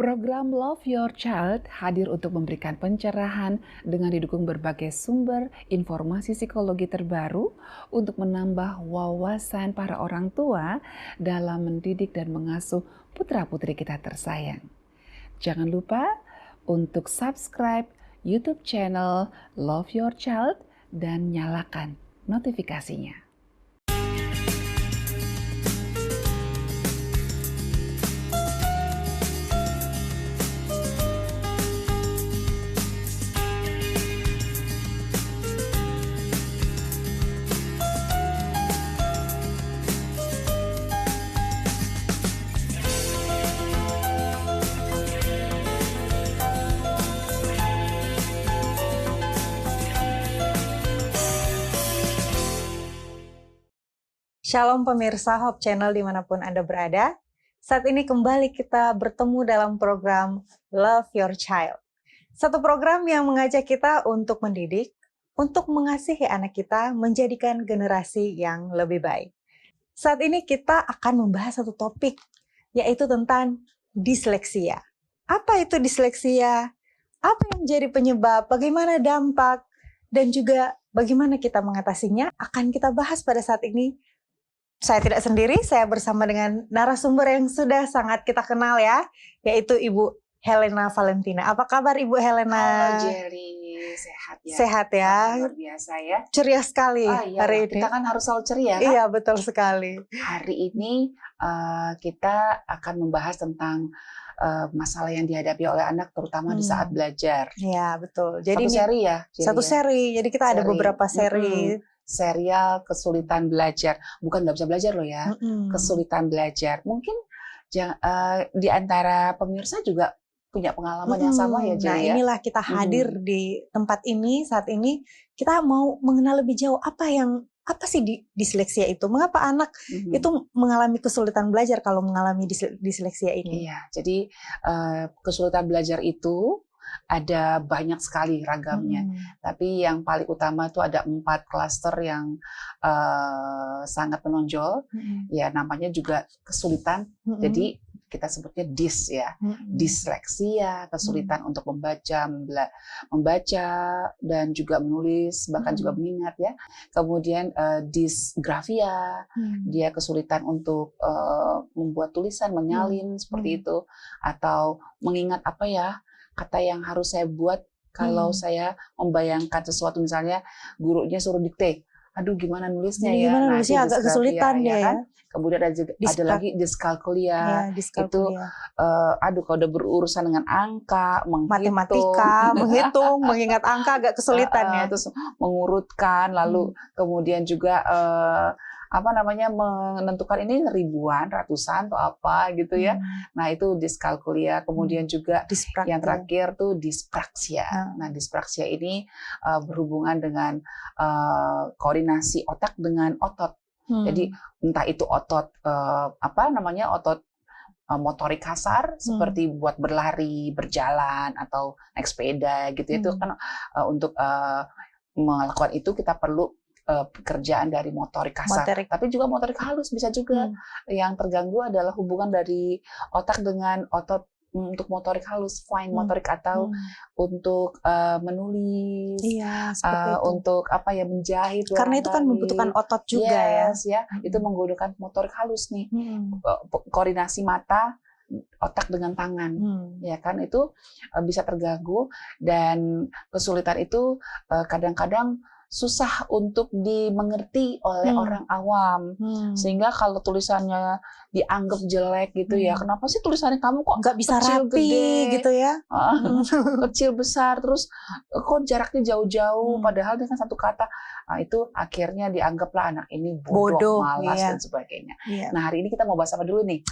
Program Love Your Child hadir untuk memberikan pencerahan dengan didukung berbagai sumber informasi psikologi terbaru untuk menambah wawasan para orang tua dalam mendidik dan mengasuh putra-putri kita tersayang. Jangan lupa untuk subscribe YouTube channel Love Your Child dan nyalakan notifikasinya. Shalom pemirsa Hope Channel dimanapun Anda berada. Saat ini kembali kita bertemu dalam program Love Your Child. Satu program yang mengajak kita untuk mendidik, untuk mengasihi anak kita, menjadikan generasi yang lebih baik. Saat ini kita akan membahas satu topik, yaitu tentang disleksia. Apa itu disleksia? Apa yang menjadi penyebab? Bagaimana dampak? Dan juga bagaimana kita mengatasinya? Akan kita bahas pada saat ini. Saya tidak sendiri, saya bersama dengan narasumber yang sudah sangat kita kenal ya, yaitu Ibu Helena Valentina. Apa kabar Ibu Helena? Halo Jerry, sehat ya? Sehat ya? Luar biasa ya? Ceria sekali hari ini. Kita kan harus selalu ceria kan? Iya, betul sekali. Hari ini kita akan membahas tentang masalah yang dihadapi oleh anak terutama di saat belajar. Iya, betul. Jadi satu seri ya? Satu seri, jadi kita ada beberapa seri. Serial kesulitan belajar, bukan nggak bisa belajar loh ya, kesulitan belajar. Mungkin di antara pemirsa juga punya pengalaman yang sama ya, Nah ya? inilah kita hadir di tempat ini saat ini, kita mau mengenal lebih jauh apa sih disleksia itu, mengapa anak itu mengalami kesulitan belajar kalau mengalami disleksia ini. Iya, jadi kesulitan belajar itu ada banyak sekali ragamnya, tapi yang paling utama itu ada 4 klaster yang sangat menonjol, ya namanya juga kesulitan, jadi kita sebutnya disleksia, kesulitan untuk membaca dan juga menulis, bahkan juga mengingat ya. Kemudian disgrafia, dia kesulitan untuk membuat tulisan, menyalin seperti itu, atau mengingat apa ya kata yang harus saya buat kalau saya membayangkan sesuatu, misalnya gurunya suruh dikte. Aduh gimana nulisnya ya? Gimana nulisnya agak kesulitan ya kan? Kemudian ada lagi diskalkulia. Itu aduh kalau udah berurusan dengan angka, matematika, menghitung, mengingat angka agak kesulitan ya. Terus mengurutkan, lalu kemudian juga menentukan ini ribuan, ratusan atau apa gitu ya. Nah, itu diskalkulia. Kemudian juga yang terakhir tuh dispraksia. Nah, dispraksia ini berhubungan dengan koordinasi otak dengan otot. Jadi entah itu otot otot motorik kasar seperti buat berlari, berjalan atau naik sepeda gitu. Itu kan untuk melakukan itu kita perlu pekerjaan dari motorik kasar, tapi juga motorik halus bisa juga. Yang terganggu adalah hubungan dari otak dengan otot untuk motorik halus, fine motorik, atau untuk menulis, untuk menjahit, karena itu kan membutuhkan otot juga ya. Itu menggunakan motorik halus nih, koordinasi mata, otak dengan tangan, ya kan, itu bisa terganggu. Dan kesulitan itu kadang-kadang susah untuk dimengerti oleh orang awam, sehingga kalau tulisannya dianggap jelek gitu ya, kenapa sih tulisannya kamu kok nggak bisa kecil, rapi gede, gitu ya, kecil besar, terus kok jaraknya jauh-jauh, padahal dengan satu kata. Nah, itu akhirnya dianggaplah anak ini bodoh, malas, dan sebagainya. Nah, hari ini kita mau bahas apa dulu nih?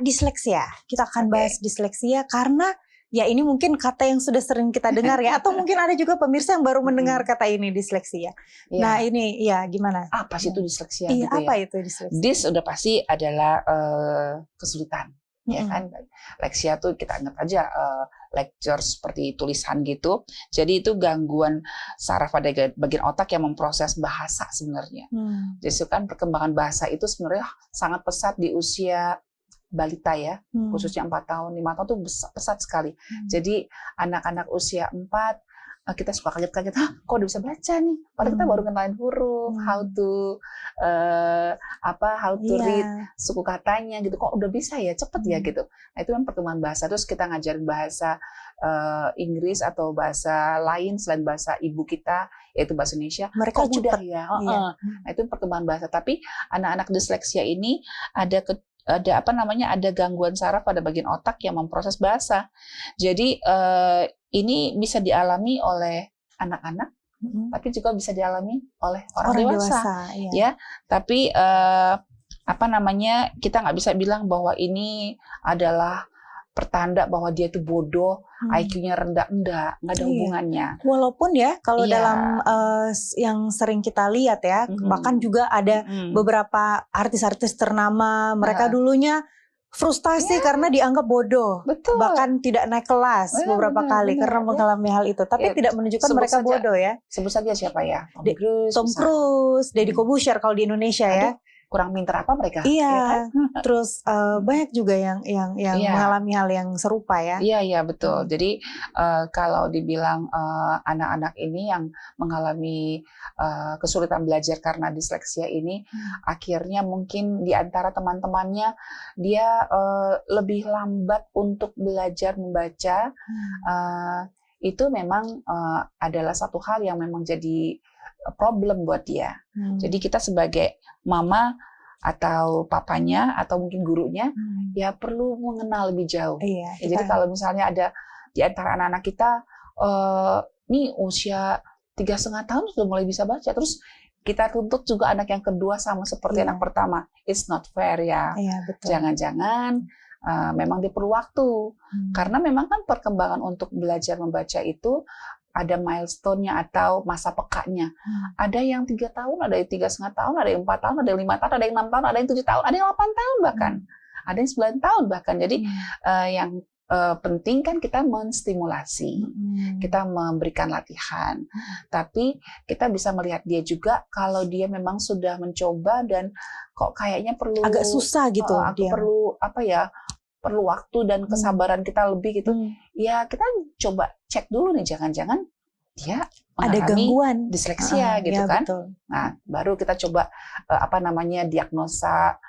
Disleksia. Kita akan bahas disleksia karena ya ini mungkin kata yang sudah sering kita dengar ya, atau mungkin ada juga pemirsa yang baru mendengar kata ini disleksia. Nah ini ya gimana? Apa sih itu disleksia? Iya, gitu apa ya? itu disleksia? Dis udah pasti adalah kesulitan, ya kan? Leksia tuh kita anggap aja lecture seperti tulisan gitu. Jadi itu gangguan saraf pada bagian otak yang memproses bahasa sebenarnya. Jadi kan perkembangan bahasa itu sebenarnya sangat pesat di usia balita ya, khususnya 4 tahun, 5 tahun tuh pesat sekali. Jadi anak-anak usia 4 kita suka kaget-kaget, kok udah bisa baca nih? Padahal kita baru kenalin huruf, how to read, suku katanya gitu. Kok udah bisa ya, cepet ya gitu. Nah itu kan perkembangan bahasa. Terus kita ngajarin bahasa Inggris atau bahasa lain selain bahasa ibu kita, yaitu bahasa Indonesia. Mereka kok mudah ya. Nah itu perkembangan bahasa. Tapi anak-anak disleksia ini ada gangguan saraf pada bagian otak yang memproses bahasa. Jadi ini bisa dialami oleh anak-anak, tapi juga bisa dialami oleh orang dewasa. Ya, tapi kita nggak bisa bilang bahwa ini adalah pertanda bahwa dia itu bodoh, IQ-nya rendah, nggak ada hubungannya. Walaupun ya kalau dalam yang sering kita lihat ya, bahkan juga ada beberapa artis-artis ternama, mereka dulunya frustasi karena dianggap bodoh, bahkan tidak naik kelas beberapa kali karena mengalami hal itu. Tapi tidak menunjukkan mereka bodoh ya. Sebut saja siapa ya? Tom Cruise, Deddy Corbuzier kalau di Indonesia ya. Kurang pintar apa mereka? Iya. Ya kan? Terus banyak juga yang mengalami hal yang serupa ya. Iya betul. Jadi kalau dibilang anak-anak ini yang mengalami kesulitan belajar karena disleksia ini, akhirnya mungkin di antara teman-temannya dia lebih lambat untuk belajar membaca. Itu memang adalah satu hal yang memang jadi problem buat dia. Jadi kita sebagai mama atau papanya atau mungkin gurunya ya perlu mengenal lebih jauh. Jadi kalau misalnya ada di antara anak-anak kita nih usia 3,5 tahun sudah mulai bisa baca, terus kita tuntut juga anak yang kedua sama seperti anak pertama, it's not fair ya. Jangan-jangan memang dia perlu waktu, karena memang kan perkembangan untuk belajar membaca itu ada milestone-nya atau masa pekanya. Ada yang 3 tahun, ada yang 3,5 tahun, ada yang 4 tahun, ada yang 5 tahun, ada yang 6 tahun, ada yang 7 tahun, ada yang 8 tahun bahkan. Ada yang 9 tahun bahkan. Jadi yang penting kan kita menstimulasi, kita memberikan latihan. Tapi kita bisa melihat dia juga kalau dia memang sudah mencoba dan kok kayaknya perlu agak susah gitu. Perlu waktu dan kesabaran kita lebih gitu. Ya kita coba cek dulu nih, jangan-jangan dia ada gangguan disleksia gitu kan. Betul. Nah, baru kita coba diagnosa,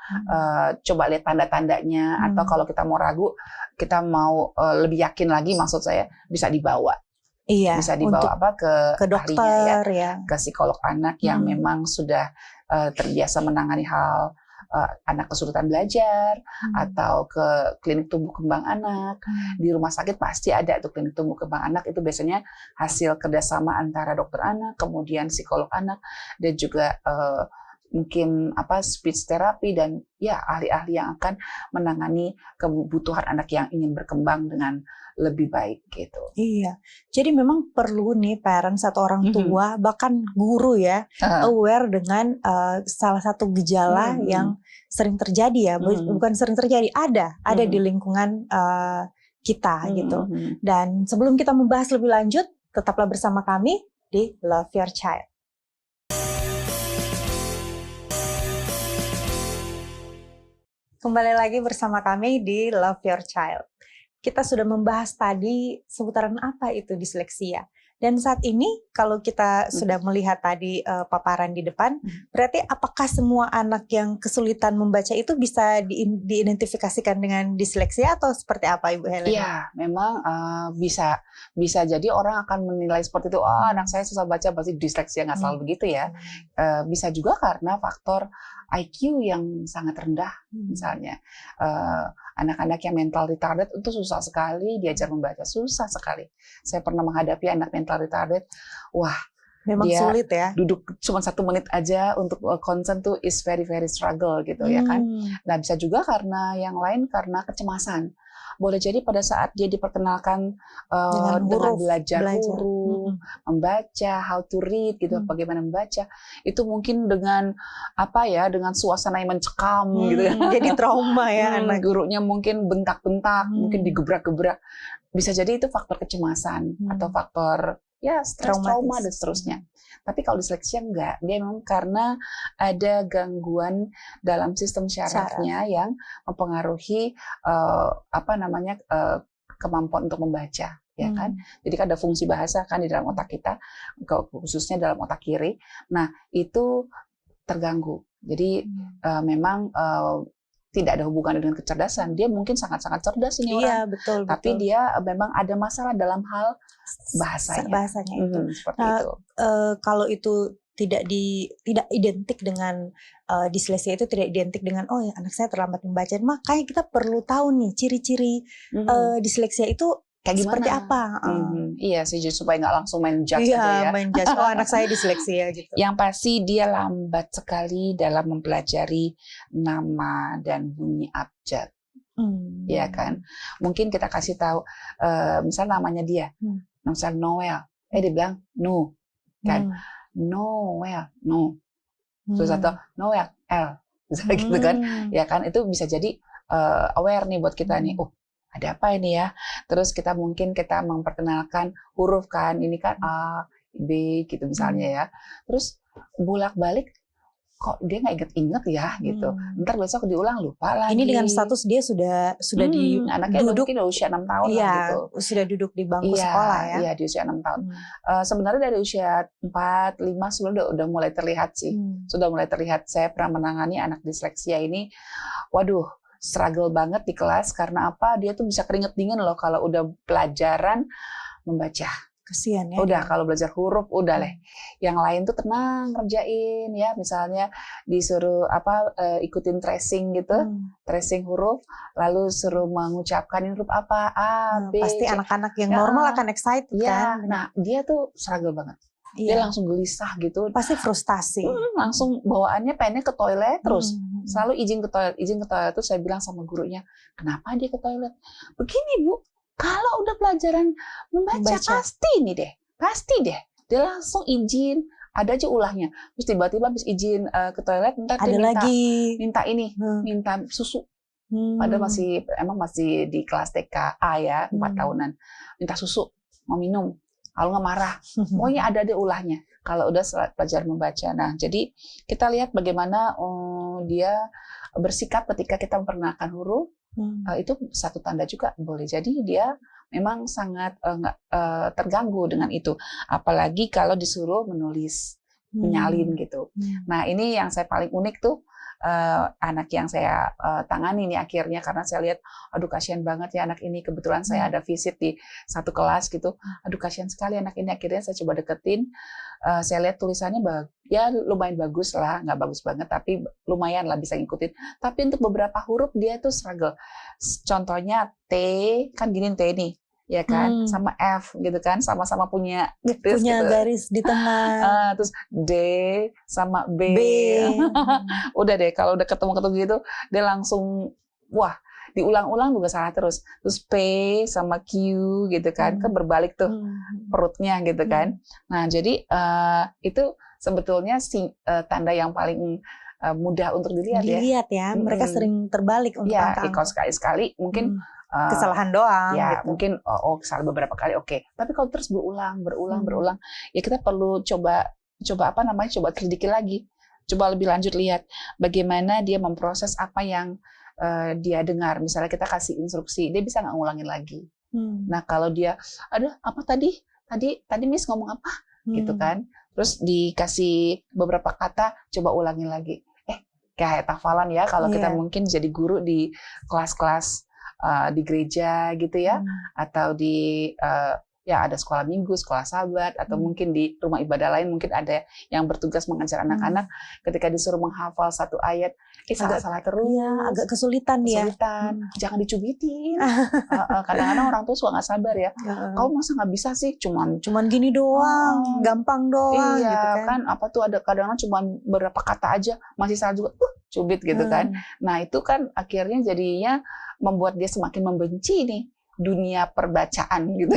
coba lihat tanda-tandanya, atau kalau kita mau ragu, kita mau lebih yakin lagi, maksud saya bisa dibawa. Bisa dibawa ke dokter ahlinya, ke psikolog anak yang memang sudah terbiasa menangani hal anak kesulitan belajar, atau ke klinik tumbuh kembang anak. Di rumah sakit pasti ada tuh klinik tumbuh kembang anak, itu biasanya hasil kerjasama antara dokter anak, kemudian psikolog anak, dan juga mungkin speech therapy dan ya ahli-ahli yang akan menangani kebutuhan anak yang ingin berkembang dengan lebih baik gitu. Iya, jadi memang perlu nih parents atau orang tua, bahkan guru ya, aware dengan salah satu gejala yang sering terjadi ya, bukan sering terjadi, ada di lingkungan kita gitu. Dan sebelum kita membahas lebih lanjut, tetaplah bersama kami di Love Your Child. Kembali lagi bersama kami di Love Your Child. Kita sudah membahas tadi seputaran apa itu disleksia. Dan saat ini kalau kita sudah melihat tadi paparan di depan, berarti apakah semua anak yang kesulitan membaca itu bisa diidentifikasikan dengan disleksia atau seperti apa Ibu Helen? Iya, memang bisa jadi orang akan menilai seperti itu, anak saya susah baca pasti disleksia, nggak selalu begitu ya. Bisa juga karena faktor IQ yang sangat rendah, misalnya anak-anak yang mental retarded itu susah sekali diajar membaca, susah sekali. Saya pernah menghadapi anak mental retarded, wah, memang dia sulit ya. Duduk cuma 1 menit aja untuk konsen tuh is very very struggle gitu ya kan. Nah bisa juga karena yang lain karena kecemasan. Boleh jadi pada saat dia diperkenalkan dengan belajar huruf, membaca, how to read gitu, bagaimana membaca, itu mungkin dengan dengan suasana yang mencekam gitu. Jadi trauma ya anak. Gurunya mungkin bentak-bentak, mungkin digebrak-gebrak. Bisa jadi itu faktor kecemasan atau faktor ya stres, trauma Traumatis. dan seterusnya. Tapi kalau disleksia enggak, dia memang karena ada gangguan dalam sistem syarafnya yang mempengaruhi kemampuan untuk membaca, ya kan? Jadi kan ada fungsi bahasa kan di dalam otak kita, khususnya dalam otak kiri. Nah, itu terganggu. Jadi memang tidak ada hubungan dengan kecerdasan. Dia mungkin sangat-sangat cerdas ini orang. Iya, betul. Tapi dia memang ada masalah dalam hal bahasanya itu. Seperti itu. Kalau itu tidak identik dengan disleksia, itu tidak identik dengan oh ya anak saya terlambat membaca, makanya kita perlu tahu nih ciri-ciri disleksia itu kayak gimana? Seperti apa? Iya sih, supaya nggak langsung main judge iya, aja ya. main judge, oh anak saya disleksia gitu. Yang pasti dia lambat sekali dalam mempelajari nama dan bunyi abjad. Ya kan? Mungkin kita kasih tahu, misal namanya dia, misal Noel, dia bilang no, kan? Noel, no. Terus atau Noel, L, misalnya gitu kan? Ya kan? Itu bisa jadi aware nih buat kita nih. Oh, ada apa ini ya? Terus kita memperkenalkan huruf kan, ini kan A, B gitu misalnya ya. Terus bolak-balik kok dia nggak inget-inget ya gitu. Ntar besok diulang lupa lagi. Ini dengan status dia sudah anaknya mungkin usia 6 tahun iya, lah gitu. Sudah duduk di bangku sekolah ya. Iya, di usia 6 tahun. Sebenarnya dari usia 4, 5 sebenarnya udah mulai terlihat sih. Sudah mulai terlihat. Saya pernah menangani anak disleksia ini. Waduh, struggle banget di kelas karena apa? Dia tuh bisa keringet dingin loh kalau udah pelajaran membaca. Kasian ya. Udah kalau belajar huruf udah leh. Yang lain tuh tenang kerjain ya, misalnya disuruh ikutin tracing gitu, tracing huruf, lalu suruh mengucapkan huruf apa A, B. Pasti anak-anak yang normal akan excited ya, kan. Nah, dia tuh struggle banget. Dia langsung gelisah gitu. Pasti frustasi. Langsung bawaannya pengennya ke toilet terus. Selalu izin ke toilet tuh saya bilang sama gurunya, "Kenapa dia ke toilet?" "Begini, Bu. Kalau udah pelajaran membaca pasti deh. Dia langsung izin, ada aja ulahnya. Terus tiba-tiba habis izin ke toilet, ntar dia minta susu. Padahal masih di kelas TK A ya, 4 tahunan. Minta susu, mau minum. Kalau nggak marah, pokoknya ada ulahnya. Kalau udah pelajaran membaca. Nah, jadi kita lihat bagaimana dia bersikap ketika kita memperkenalkan huruf. Itu satu tanda juga boleh jadi dia memang sangat terganggu dengan itu, apalagi kalau disuruh menulis, menyalin gitu. Nah, ini yang saya paling unik tuh anak yang saya tangani nih akhirnya, karena saya lihat aduh kasihan banget ya anak ini. Kebetulan saya ada visit di satu kelas gitu, aduh kasihan sekali anak ini. Akhirnya saya coba deketin, saya lihat tulisannya ya lumayan bagus lah, nggak bagus banget tapi lumayan lah bisa ngikutin. Tapi untuk beberapa huruf dia tuh struggle. Contohnya T, kan gini T nih, ya kan, sama F gitu kan, sama-sama punya garis, garis di tengah. Terus D sama B. Udah deh, kalau udah ketemu gitu, dia langsung wah, diulang-ulang juga salah terus. Terus P sama Q gitu kan, kan berbalik tuh perutnya gitu kan. Nah, jadi itu sebetulnya tanda yang paling mudah untuk dilihat ya. Mereka sering terbalik untuk angka-angka. Kalau sekali-sekali mungkin kesalahan doang ya gitu. Mungkin kesalahan beberapa kali oke. Tapi kalau terus berulang ya kita perlu coba selidiki lagi, coba lebih lanjut lihat bagaimana dia memproses apa yang dia dengar. Misalnya kita kasih instruksi, dia bisa nggak ngulangin lagi. Nah, kalau dia apa tadi Miss ngomong apa gitu kan, terus dikasih beberapa kata, coba ulangin lagi. Kayak hafalan ya, kalau kita mungkin jadi guru di kelas-kelas di gereja gitu ya, atau di ya ada sekolah minggu, sekolah sahabat, atau mungkin di rumah ibadah lain mungkin ada yang bertugas mengajar anak-anak. Ketika disuruh menghafal satu ayat, salah terus, agak kesulitan dia. Jangan dicubitin. Kadang-kadang orang tua suka nggak sabar ya. Kau masa nggak bisa sih, cuman gini doang, gampang doang. Iya gitu kan, apa tuh ada kadang-kadang cuman beberapa kata aja masih salah juga, cubit gitu kan. Nah itu kan akhirnya jadinya membuat dia semakin membenci nih dunia perbacaan gitu.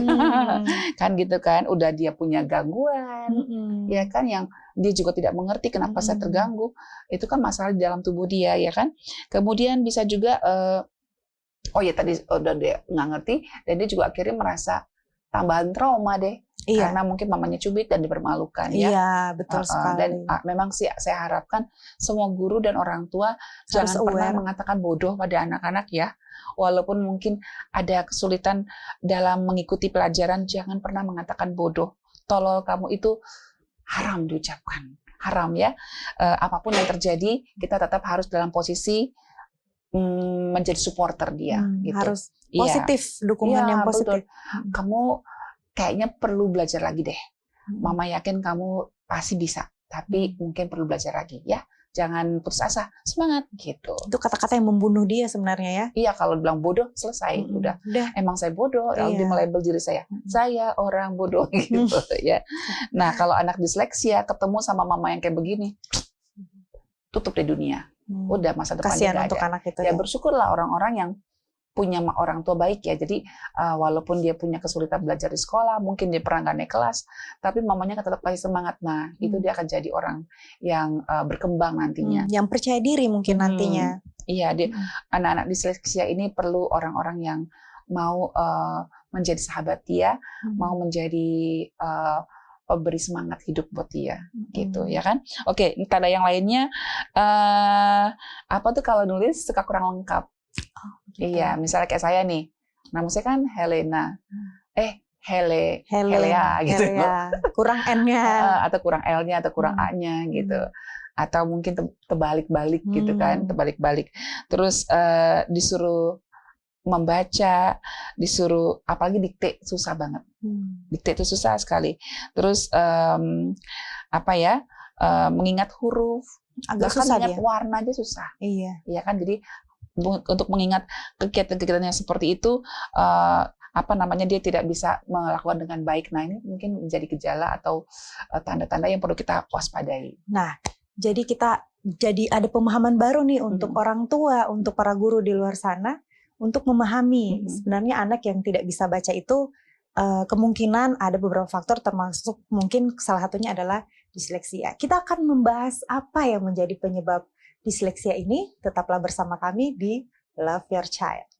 Kan gitu kan, udah dia punya gangguan, ya kan, yang dia juga tidak mengerti kenapa saya terganggu. Itu kan masalah di dalam tubuh dia, ya kan. Kemudian bisa juga tadi udah dia nggak ngerti, dan dia juga akhirnya merasa tambahan trauma deh. Iya. Karena mungkin mamanya cubit dan dipermalukan ya. Iya, betul sekali. Dan memang sih saya harapkan semua guru dan orang tua Harus jangan pernah aware. mengatakan bodoh pada anak-anak ya. Walaupun mungkin ada kesulitan dalam mengikuti pelajaran, jangan pernah mengatakan bodoh. Tolol kamu itu haram diucapkan. Haram ya. Apapun yang terjadi, kita tetap harus dalam posisi menjadi supporter dia. Gitu. Harus positif, dukungan yang positif. Betul. Kamu kayaknya perlu belajar lagi deh. Mama yakin kamu pasti bisa, tapi mungkin perlu belajar lagi ya. Jangan putus asa, semangat gitu. Itu kata-kata yang membunuh dia sebenarnya ya. Iya, kalau bilang bodoh selesai, udah. Emang saya bodoh, lalu dia melabel diri saya orang bodoh gitu ya. Nah, kalau anak disleksia ketemu sama mama yang kayak begini, tutup deh dunia. Udah masa depannya kasihan nggak untuk ada. anak itu Ya bersyukurlah orang-orang yang punya orang tua baik ya. Jadi walaupun dia punya kesulitan belajar di sekolah, mungkin dia pernah nggak naik kelas, tapi mamanya tetap kasih semangat. Nah, itu dia akan jadi orang yang berkembang nantinya. Yang percaya diri mungkin nantinya. Iya, anak-anak disleksia ini perlu orang-orang yang mau menjadi sahabat dia, mau menjadi beri semangat hidup buat dia, gitu ya kan? Oke, tanda yang lainnya apa tuh kalau nulis suka kurang lengkap? Gitu. Iya, misalnya kayak saya nih, nama saya kan Helena, Helea gitu, kurang N-nya, atau kurang L-nya atau kurang A-nya gitu, atau mungkin terbalik-balik gitu kan, terbalik-balik. Terus disuruh membaca, disuruh apalagi dikte susah banget. Dikte itu susah sekali. Terus mengingat huruf, agak bahkan susah mengingat dia. warna aja susah. Iya. Ya kan, jadi untuk mengingat kegiatan-kegiatan yang seperti itu dia tidak bisa melakukan dengan baik. Nah, ini mungkin menjadi gejala atau tanda-tanda yang perlu kita waspadai. Nah, jadi ada pemahaman baru nih untuk orang tua, untuk para guru di luar sana, untuk memahami sebenarnya anak yang tidak bisa baca itu kemungkinan ada beberapa faktor, termasuk mungkin salah satunya adalah disleksia. Kita akan membahas apa yang menjadi penyebab disleksia ini. Tetaplah bersama kami di Love Your Child.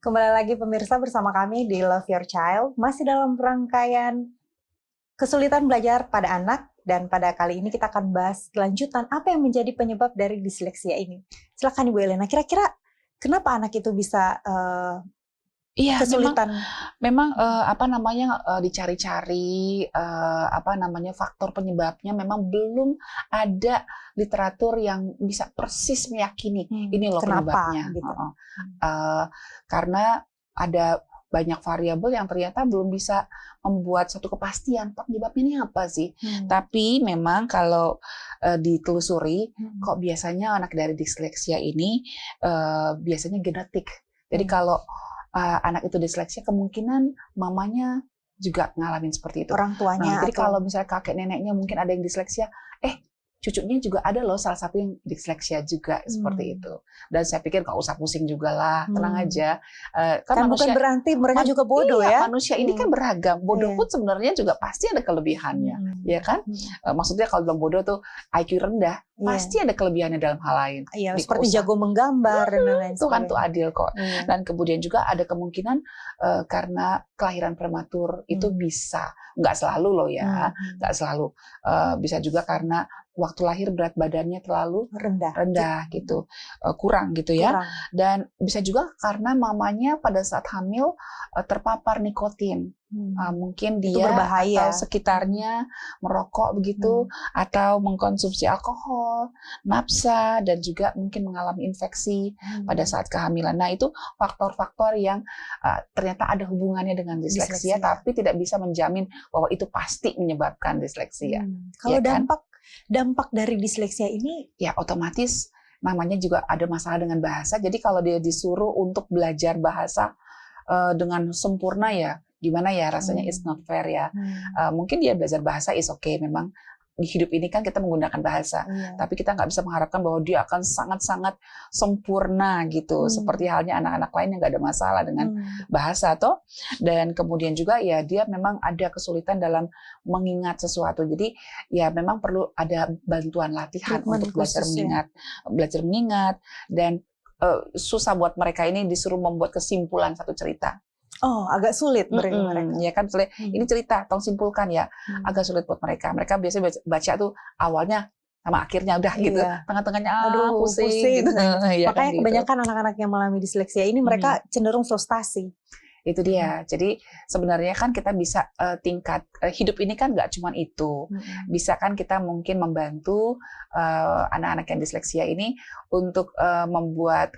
Kembali lagi pemirsa bersama kami di Love Your Child, masih dalam rangkaian kesulitan belajar pada anak. Dan pada kali ini kita akan bahas kelanjutan apa yang menjadi penyebab dari disleksia ini. Silakan Ibu Elena, kira-kira kenapa anak itu bisa kesulitan? Memang dicari-cari faktor penyebabnya, memang belum ada literatur yang bisa persis meyakini ini loh kenapa, penyebabnya. Gitu. Karena ada banyak variabel yang ternyata belum bisa membuat satu kepastian penyebabnya ini apa sih. Tapi memang kalau ditelusuri, kok biasanya anak dari disleksia ini biasanya genetik. Jadi kalau anak itu disleksia, kemungkinan mamanya juga ngalamin seperti itu. Orang tuanya. Jadi kalau misalnya kakek neneknya mungkin ada yang disleksia, cucunya juga ada loh salah satu yang disleksia juga seperti itu. Dan saya pikir nggak usah pusing juga lah, tenang aja. Kan manusia, bukan berarti mereka juga bodoh ya. Manusia ini kan beragam. Bodoh pun sebenarnya juga pasti ada kelebihannya, ya kan? Maksudnya kalau bilang bodoh tuh IQ rendah, pasti ada kelebihannya dalam hal lain. Iya, seperti jago menggambar dan lain-lain. Itu kan tuh adil kok. Dan kemudian juga ada kemungkinan karena kelahiran prematur itu bisa, nggak selalu loh ya, nggak selalu. Bisa juga karena waktu lahir berat badannya terlalu rendah gitu, kurang gitu ya. Dan bisa juga karena mamanya pada saat hamil terpapar nikotin. Mungkin dia atau sekitarnya merokok begitu, atau mengkonsumsi alkohol, nafsa, dan juga mungkin mengalami infeksi pada saat kehamilan. Nah, itu faktor-faktor yang ternyata ada hubungannya dengan disleksia, tapi tidak bisa menjamin bahwa itu pasti menyebabkan disleksia. Kalau dampak dari disleksia ini, ya otomatis namanya juga ada masalah dengan bahasa. Jadi kalau dia disuruh untuk belajar bahasa dengan sempurna, ya gimana ya, rasanya it's not fair ya. Mungkin dia belajar bahasa is okay, memang di hidup ini kan kita menggunakan bahasa, tapi kita nggak bisa mengharapkan bahwa dia akan sangat-sangat sempurna gitu, seperti halnya anak-anak lain yang nggak ada masalah dengan bahasa toh. Dan kemudian juga ya dia memang ada kesulitan dalam mengingat sesuatu, jadi ya memang perlu ada bantuan latihan untuk belajar mengingat, dan susah buat mereka ini disuruh membuat kesimpulan satu cerita. Oh, agak sulit bagi mereka. Ya kan, ini cerita, tolong simpulkan ya. Agak sulit buat mereka. Mereka biasanya baca tuh awalnya sama akhirnya udah gitu. Tengah-tengahnya aduh pusing. Gitu. Ya, makanya kan, kebanyakan anak-anak yang mengalami disleksia ini mereka cenderung frustasi. Itu dia. Jadi sebenarnya kan kita bisa tingkat hidup ini kan nggak cuma itu. Bisa kan kita mungkin membantu anak-anak yang disleksia ini untuk membuat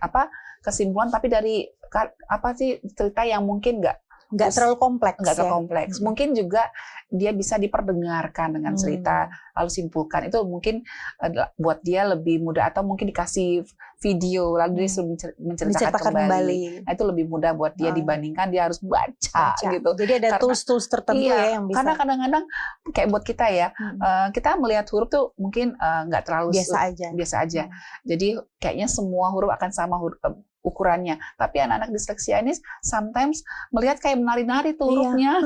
kesimpulan, tapi dari cerita yang mungkin nggak terlalu kompleks. Nggak terlalu kompleks. Mungkin juga dia bisa diperdengarkan dengan cerita, lalu simpulkan. Itu mungkin buat dia lebih mudah, atau mungkin dikasih video, lalu dia menceritakan kembali. Nah, itu lebih mudah buat dia dibandingkan dia harus baca. Gitu. Jadi ada tools-tools tertentu yang bisa. Karena kadang-kadang kayak buat kita ya, kita melihat huruf tuh mungkin nggak terlalu biasa aja. Jadi kayaknya semua huruf akan sama ukurannya. Tapi anak-anak disleksia ini sometimes melihat kayak menari-nari tuh hurufnya.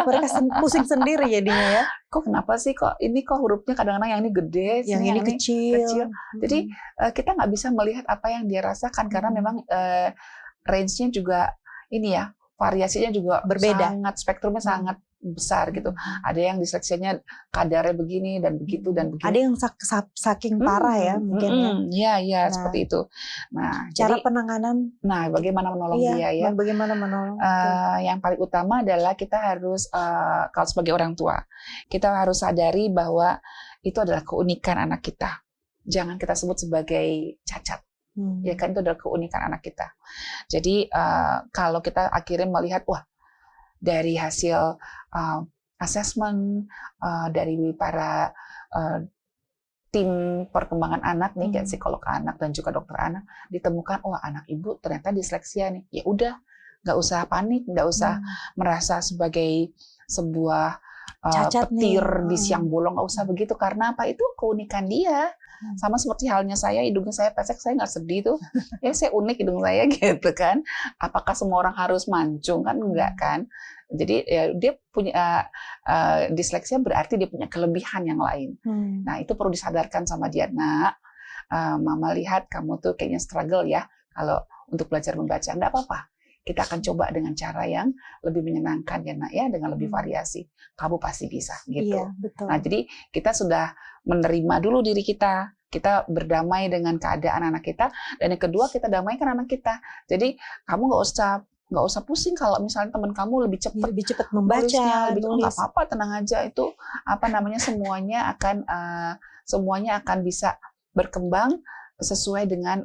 Mereka pusing sendiri jadinya ya. Kok kenapa sih kok hurufnya kadang-kadang yang ini gede, yang ini kecil. Jadi kita nggak bisa melihat apa yang dia rasakan karena memang range-nya juga ini ya, variasinya juga berbeda. Spektrumnya sangat besar gitu. Ada yang disleksianya kadarnya begini dan begitu dan begitu. Ada yang saking parah ya mungkin ya. Iya, seperti itu. Nah, cara penanganan. Nah, bagaimana menolong dia ya? Bagaimana menolong? Yang paling utama adalah kita harus kalau sebagai orang tua, kita harus sadari bahwa itu adalah keunikan anak kita. Jangan kita sebut sebagai cacat. Ya kan, itu adalah keunikan anak kita. Jadi kalau kita akhirnya melihat dari hasil assessment dari para tim perkembangan anak nih, kayak psikolog anak dan juga dokter anak, ditemukan anak ibu ternyata disleksia nih. Ya udah, nggak usah panik, nggak usah merasa sebagai sebuah petir di siang bolong, nggak usah begitu, karena apa? Itu keunikan dia. Sama seperti halnya saya, hidungnya saya pesek, saya nggak sedih tuh. Ya saya unik hidung saya gitu kan. Apakah semua orang harus mancung? Kan enggak kan. Jadi ya, dia punya disleksia berarti dia punya kelebihan yang lain. Nah itu perlu disadarkan sama dia. Nak, mama lihat kamu tuh kayaknya struggle ya kalau untuk belajar membaca. Nggak apa-apa. Kita akan coba dengan cara yang lebih menyenangkan ya nak ya, dengan lebih variasi. Kamu pasti bisa gitu. Iya, betul. Nah jadi kita sudah menerima dulu diri kita. Kita berdamai dengan keadaan anak kita. Dan yang kedua, kita damaikan anak kita. Jadi kamu nggak usah pusing kalau misalnya teman kamu lebih cepat membaca, nggak apa-apa, tenang aja. Itu semuanya akan bisa berkembang sesuai dengan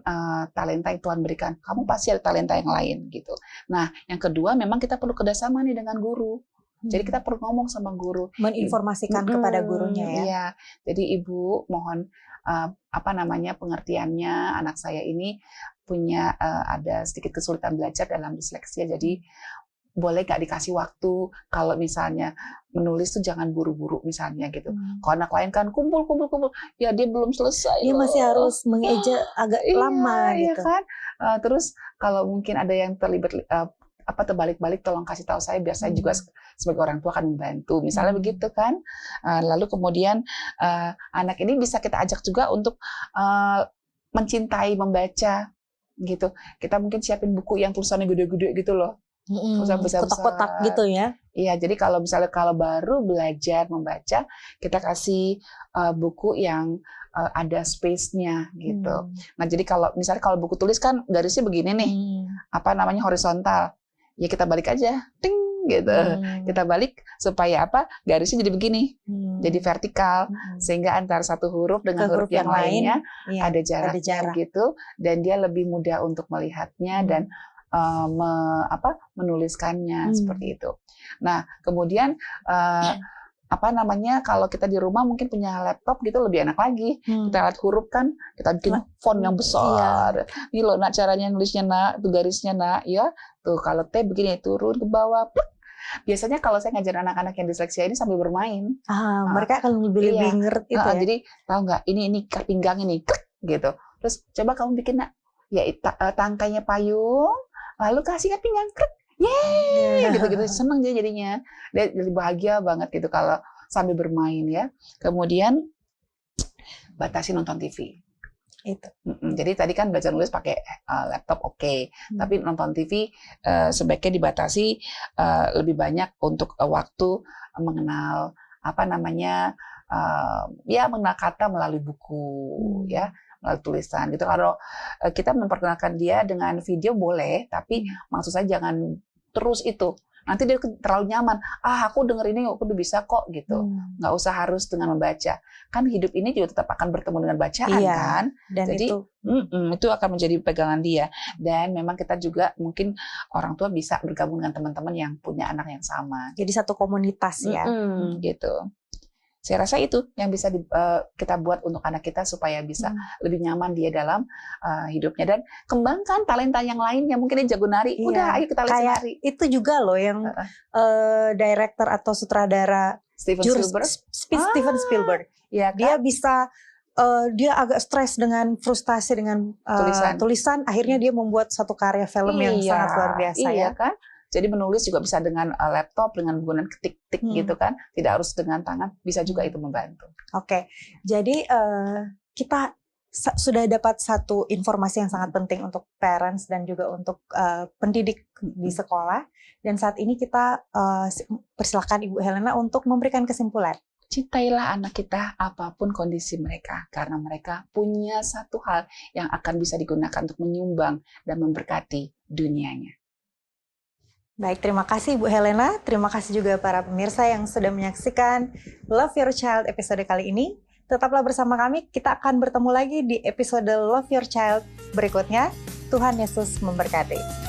talenta yang Tuhan berikan. Kamu pasti ada talenta yang lain gitu. Nah, yang kedua memang kita perlu kerjasama nih dengan guru. Jadi kita perlu ngomong sama guru, menginformasikan kepada gurunya ya. Iya. Jadi ibu mohon pengertiannya, anak saya ini punya ada sedikit kesulitan belajar dalam disleksia. Jadi boleh nggak dikasih waktu, kalau misalnya menulis tuh jangan buru-buru misalnya gitu. Kalau anak lain kan kumpul, ya dia belum selesai. Dia masih harus mengeja agak lama gitu. Iya kan. Terus kalau mungkin ada yang terlibat terbalik-balik, tolong kasih tahu saya biar saya juga sebagai orang tua akan membantu. Misalnya begitu kan. Lalu kemudian anak ini bisa kita ajak juga untuk mencintai membaca gitu. Kita mungkin siapin buku yang tulisannya gede-gede gitu loh. Kotak-kotak gitu ya. Iya, jadi kalau baru belajar membaca, kita kasih buku yang ada space-nya gitu. Nah, jadi kalau buku tulis kan garisnya begini nih. Horizontal. Ya kita balik aja. Ting gitu. Kita balik supaya garisnya jadi begini. Jadi vertikal, sehingga antara satu huruf dengan huruf yang lainnya ada jaraknya gitu, dan dia lebih mudah untuk melihatnya dan menuliskannya seperti itu. Nah, kemudian kalau kita di rumah mungkin punya laptop gitu lebih enak lagi. Kita lihat huruf kan, kita bikin font yang besar. Ini loh nak caranya nulisnya nak, tuh garisnya nak, ya. Tuh kalau T begini turun ke bawah. Biasanya kalau saya ngajar anak-anak yang disleksia ini sambil bermain. Mereka akan lebih ngerti itu ya. Jadi tahu nggak, ini pinggang ini gitu. Terus coba kamu bikin nak, ya tangkainya payung, lalu kasih ke pinggang, yeay, gitu-gitu, seneng dia jadinya. Dia jadi bahagia banget gitu kalau sambil bermain ya. Kemudian batasi nonton TV. Itu. Jadi tadi kan baca nulis pakai laptop oke. Tapi nonton TV sebaiknya dibatasi lebih banyak untuk waktu mengenal mengenal kata melalui buku ya, melalui tulisan gitu. Kalau kita memperkenalkan dia dengan video boleh, tapi maksud saya jangan terus itu. Nanti dia terlalu nyaman. Aku denger ini, aku udah bisa kok gitu. Nggak usah harus dengan membaca. Kan hidup ini juga tetap akan bertemu dengan bacaan kan. Dan jadi itu akan menjadi pegangan dia. Dan memang kita juga mungkin orang tua bisa bergabung dengan teman-teman yang punya anak yang sama. Jadi satu komunitas ya. Gitu. Saya rasa itu yang bisa kita buat untuk anak kita supaya bisa lebih nyaman dia dalam hidupnya, dan kembangkan talenta yang lainnya. Mungkin dia jago nari, udah ayo kita les nari. Itu juga loh yang director atau sutradara Steven Spielberg. Ya kan? Dia bisa dia agak stres dengan frustasi dengan tulisan, akhirnya dia membuat satu karya film yang sangat luar biasa ya kan? Jadi menulis juga bisa dengan laptop, dengan menggunakan ketik-ketik gitu kan. Tidak harus dengan tangan, bisa juga itu membantu. Oke, jadi kita sudah dapat satu informasi yang sangat penting untuk parents dan juga untuk pendidik di sekolah. Dan saat ini kita persilakan Ibu Helena untuk memberikan kesimpulan. Cintailah anak kita apapun kondisi mereka, karena mereka punya satu hal yang akan bisa digunakan untuk menyumbang dan memberkati dunianya. Baik, terima kasih Ibu Helena. Terima kasih juga para pemirsa yang sudah menyaksikan Love Your Child episode kali ini. Tetaplah bersama kami, kita akan bertemu lagi di episode Love Your Child berikutnya. Tuhan Yesus memberkati.